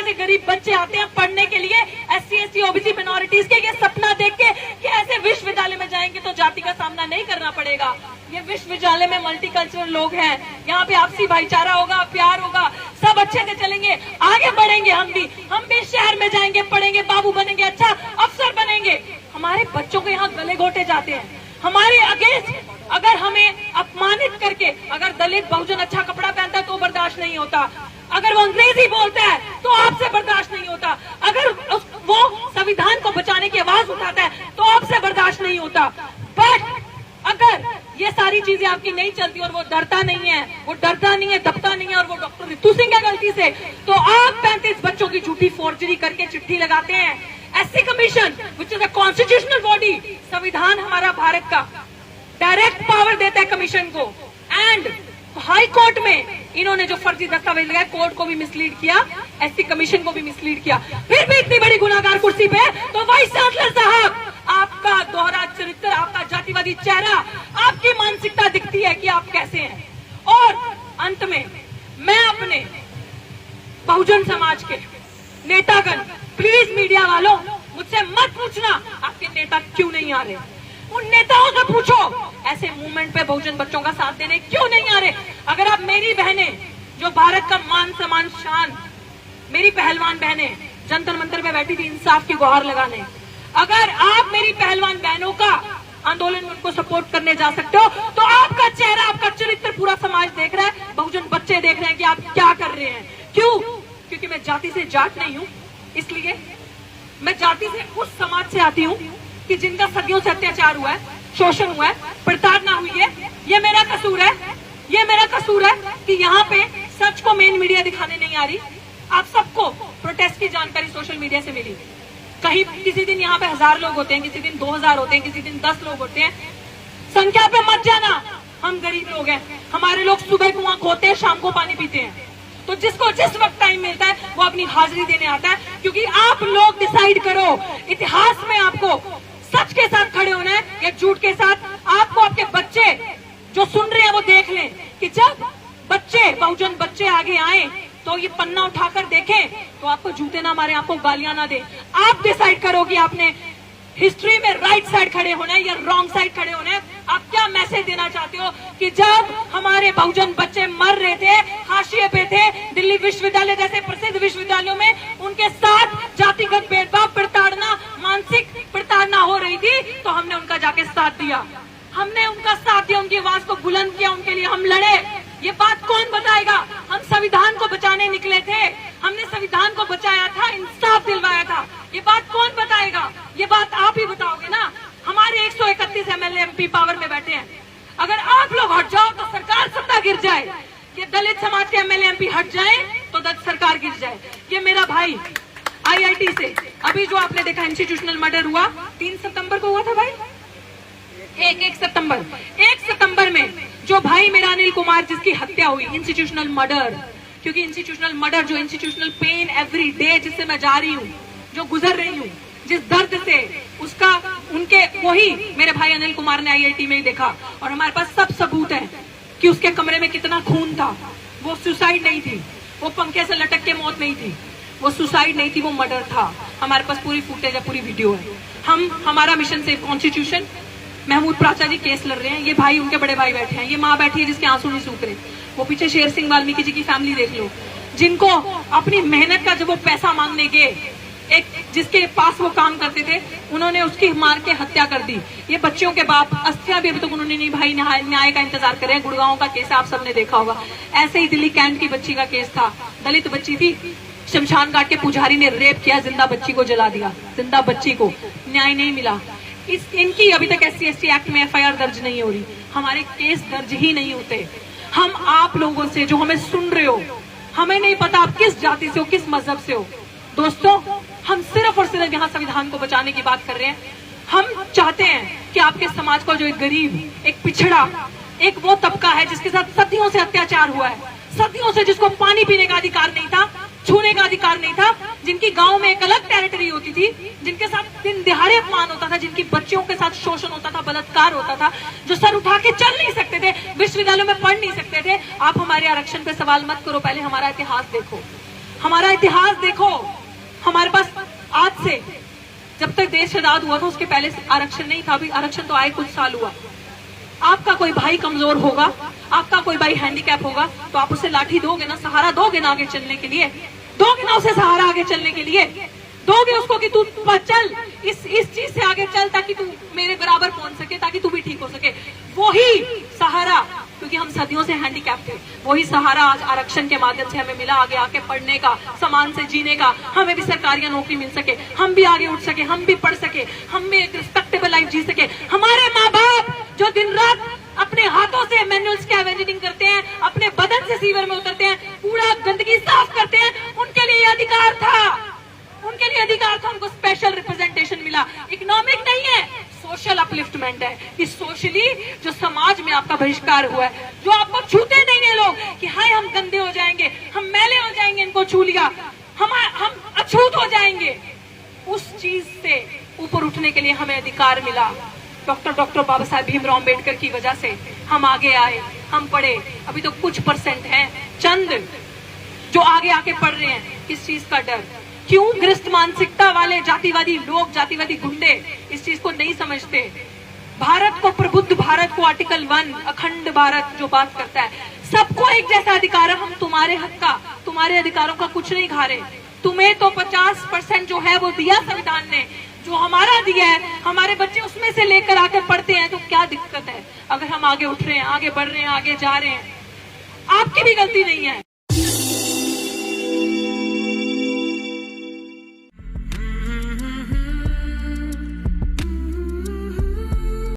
जैसे गरीब बच्चे आते हैं पढ़ने के लिए, SC ST OBC मिनोरिटीज के, ये सपना देख के कि ऐसे विश्वविद्यालय में जाएंगे तो जाति का सामना नहीं करना पड़ेगा। ये विश्वविद्यालय में मल्टीकल्चरल लोग हैं, यहाँ पे आपसी भाईचारा होगा, प्यार होगा, सब अच्छे से चलेंगे, आगे बढ़ेंगे। हम भी शहर में जाएंगे, पढ़ेंगे, बाबू बनेंगे, अच्छा अफसर बनेंगे। हमारे बच्चों को यहाँ गले घोटे जाते हैं, हमारे अगेंस्ट अगर हमें अपमानित करके, अगर दलित बहुजन अच्छा कपड़ा पहनता है तो बर्दाश्त नहीं होता, अगर वो अंग्रेजी बोलता है तो आपसे बर्दाश्त नहीं होता, अगर वो संविधान को बचाने की आवाज उठाता है तो आपसे बर्दाश्त नहीं होता। बट अगर ये सारी चीजें आपकी नहीं चलती और वो डरता नहीं है, दबता नहीं है और वो डॉक्टर रितु सिंह है गलती से, तो आप 35 बच्चों की झूठी फोर्जरी करके चिट्ठी लगाते हैं। SC commission which is a constitutional body, संविधान हमारा भारत का डायरेक्ट पावर देता है कमीशन को, एंड हाई कोर्ट में इन्होंने जो फर्जी दस्तावेज लगाए, कोर्ट को भी मिसलीड किया, SC कमीशन को भी मिसलीड किया, फिर भी इतनी बड़ी गुनाहगार कुर्सी पे। तो वाइस चांसलर साहब, आपका दोहरा चरित्र, आपका जातिवादी चेहरा, आपकी मानसिकता दिखती है कि आप कैसे हैं। और अंत में मैं अपने बहुजन समाज के नेतागण, प्लीज मीडिया वालों, मुझसे मत पूछना आपके नेता क्यों नहीं आ रहे, उन नेताओं से पूछो ऐसे मूवमेंट पे बहुजन बच्चों का साथ देने क्यों नहीं आ रहे। अगर आप मेरी बहनें जो भारत का मान सम्मान शान, मेरी पहलवान बहनें जंतर मंतर में बैठी थी इंसाफ की गुहार लगाने, अगर आप मेरी पहलवान बहनों का आंदोलन में उनको सपोर्ट करने जा सकते हो, तो आपका चेहरा, आपका चरित्र पूरा समाज देख रहा है, बहुजन बच्चे देख रहे हैं कि आप क्या कर रहे हैं। क्यों? क्योंकि मैं जाति से जाट नहीं हूं, इसलिए मैं जाति से उस समाज से आती हूं कि जिनका सदियों से अत्याचार हुआ है, शोषण हुआ है, प्रताड़ना हुई है। ये मेरा कसूर है, ये मेरा कसूर है कि यहाँ पे सच को मेन मीडिया दिखाने नहीं आ रही। आप सबको प्रोटेस्ट की जानकारी सोशल मीडिया से मिली, कहीं किसी दिन यहाँ पे 1000 लोग होते हैं, किसी दिन 2000 होते हैं, किसी दिन 10 लोग होते हैं। संख्या पे मत जाना, हम गरीब लोग हैं, हमारे लोग सुबह कुआं खोते हैं, शाम को पानी पीते हैं। तो जिसको जिस वक्त टाइम मिलता है वो अपनी हाजिरी देने आता है, क्योंकि आप लोग डिसाइड करो इतिहास में आपको सच के साथ खड़े होना है या झूठ के साथ। आपको आपके बच्चे जो सुन रहे हैं वो देख लें कि जब बच्चे, बहुजन बच्चे आगे आए तो ये पन्ना उठाकर देखें तो आपको जूते ना मारे, आपको गालियां ना दे। आप डिसाइड करो कि आपने हिस्ट्री में राइट साइड खड़े होना है या रॉन्ग साइड खड़े होना है। आप क्या मैसेज देना चाहते हो कि जब हमारे बहुजन बच्चे मर रहे थे, हाशिए पे थे, दिल्ली विश्वविद्यालय जैसे प्रसिद्ध विश्वविद्यालयों में उनके साथ जातिगत भेदभाव, प्रताड़ना, मानसिक प्रताड़ना हो रही थी, तो हमने उनका जाके साथ दिया, हमने उनका साथ दिया, उनकी आवाज को बुलंद किया, उनके लिए हम लड़े। ये बात कौन बताएगा? हम संविधान को बचाने निकले थे, हमने संविधान को बचाया था, इंसाफ दिलवाया था। ये बात कौन बताएगा? ये बात आप ही बताओगे ना। हमारे 131 MLA MP पावर में बैठे हैं, अगर आप लोग हट जाओ तो सरकार सत्ता गिर जाए। ये दलित समाज के MLA MP हट जाए तो सरकार गिर जाए। ये मेरा भाई IIT से अभी जो आपने देखा इंस्टीट्यूशनल मर्डर हुआ, 3 सितंबर को हुआ था भाई, 1 सितंबर में जो भाई मेरा अनिल कुमार जिसकी हत्या हुई, इंस्टीट्यूशनल मर्डर। क्योंकि इंस्टीट्यूशनल मर्डर, जो इंस्टीट्यूशनल पेन एवरी डे जिससे मैं जा रही हूँ, जो गुजर रही हूँ, जिस दर्द से, उसका उनके वही मेरे भाई अनिल कुमार ने IIT में ही देखा। और हमारे पास सब सबूत है कि उसके कमरे में कितना खून था। वो सुसाइड नहीं थी, वो पंखे से लटक के मौत नहीं थी, वो सुसाइड नहीं थी, वो मर्डर था। हमारे पास पूरी फुटेज है, पूरी वीडियो है। हमारा मिशन सेव कॉन्स्टिट्यूशन, महमूद प्राचा जी केस लड़ रहे हैं, ये भाई उनके बड़े भाई बैठे हैं, ये माँ बैठी है जिसके आंसू नहीं सूख रहे, वो पीछे शेर सिंह वाल्मीकि जी की फैमिली देख लो, जिनको अपनी मेहनत का जब वो पैसा मांगने गए, एक जिसके पास वो काम करते थे, उन्होंने उसकी मार के हत्या कर दी। ये बच्चियों के बाप, अस्थियां भी अभी तक उन्होंने नहीं भाई न्याय का इंतजार कर रहे हैं। गुड़गांव का केस आप सबने देखा होगा, ऐसे ही दिल्ली कैंट की बच्ची का केस था, दलित बच्ची थी, शमशान घाट के पुजारी ने रेप किया, जिंदा बच्ची को जला दिया, जिंदा बच्ची को न्याय नहीं मिला। इनकी अभी तक SC ST एक्ट में FIR दर्ज नहीं हो रही, हमारे केस दर्ज ही नहीं होते। हम आप लोगों से जो हमें सुन रहे हो, हमें नहीं पता आप किस जाति से हो, किस मजहब से हो। दोस्तों, हम सिर्फ और सिर्फ यहाँ संविधान को बचाने की बात कर रहे हैं। हम चाहते हैं कि आपके समाज को, जो एक गरीब, एक पिछड़ा, एक वो तबका है जिसके साथ सदियों से अत्याचार हुआ है, सदियों से जिसको पानी पीने का अधिकार नहीं था, छूने का अधिकार नहीं था, जिनकी गांव में एक अलग टेरिटरी होती थी, जिनके साथ दिन दिहाड़े अपमान होता था, जिनकी बच्चियों के साथ शोषण होता था, बलात्कार होता था, जो सर उठा के चल नहीं सकते थे, विश्वविद्यालयों में पढ़ नहीं सकते थे। आप हमारे आरक्षण पे सवाल मत करो, पहले हमारा इतिहास देखो। हमारा इतिहास देखो, हमारे पास आज से जब तक देश आजाद हुआ था उसके पहले आरक्षण नहीं था। अभी आरक्षण तो आए कुछ साल हुआ। आपका कोई भाई कमजोर होगा, आपका कोई भाई हैंडीकैप होगा, तो आप उसे लाठी दोगे ना, सहारा दोगे ना आगे चलने के लिए, दोगे ना उसे सहारा आगे चलने के लिए, दोगे उसको कि तू चल, इस चीज से आगे चल ताकि तू मेरे बराबर पहुंच सके, ताकि तू भी ठीक हो सके। वही सहारा, क्योंकि हम सदियों से हैंडीकैप थे, वही सहारा आज आरक्षण के माध्यम से हमें मिला, आगे आके पढ़ने का, सम्मान से जीने का, हमें भी सरकारी नौकरी मिल सके, हम भी आगे उठ सके, हम भी पढ़ सके, हम भी एक रिस्पेक्टेबल लाइफ जी सके। हमारे माँ बाप जो दिन रात अपने हाथों से मैनुअल स्कैवेंजिंग करते हैं, अपने बदन से सीवर में उतरते हैं, कूड़ा गंदगी साफ करते हैं, उनके लिए अधिकार था, उनके लिए अधिकार था, उनको स्पेशल रिप्रेजेंटेशन मिला। इकोनॉमिक नहीं है, सोशल अपलिफ्टमेंट है कि सोशली जो समाज में आपका बहिष्कार हुआ है, जो आपको छूते नहीं है लोग कि हाय हम गंदे हो जाएंगे, हम मैले हो जाएंगे, इनको छू लिया, हम अछूत हो जाएंगे, उस चीज से ऊपर उठने के लिए हमें अधिकार मिला। डॉक्टर बाबा साहेब भीमराव अम्बेडकर की वजह से हम आगे आए, हम पढ़े। अभी तो कुछ परसेंट हैं, चंद जो आगे आके पढ़ रहे हैं। किस चीज का डर? क्यों ग्रस्त मानसिकता वाले जातिवादी लोग, जातिवादी गुंडे इस चीज को नहीं समझते? भारत को, प्रबुद्ध भारत को आर्टिकल 1 अखंड भारत जो बात करता है, सबको एक जैसा अधिकार है। हम तुम्हारे हक का, तुम्हारे अधिकारों का कुछ नहीं खा रहे। तुम्हें तो 50% जो है वो दिया संविधान ने, जो हमारा दिया है, हमारे बच्चे उसमें से लेकर आकर पढ़ते हैं, तो क्या दिक्कत है? अगर हम आगे उठ रहे हैं, आगे बढ़ रहे हैं, आगे जा रहे हैं, आपकी भी गलती नहीं है।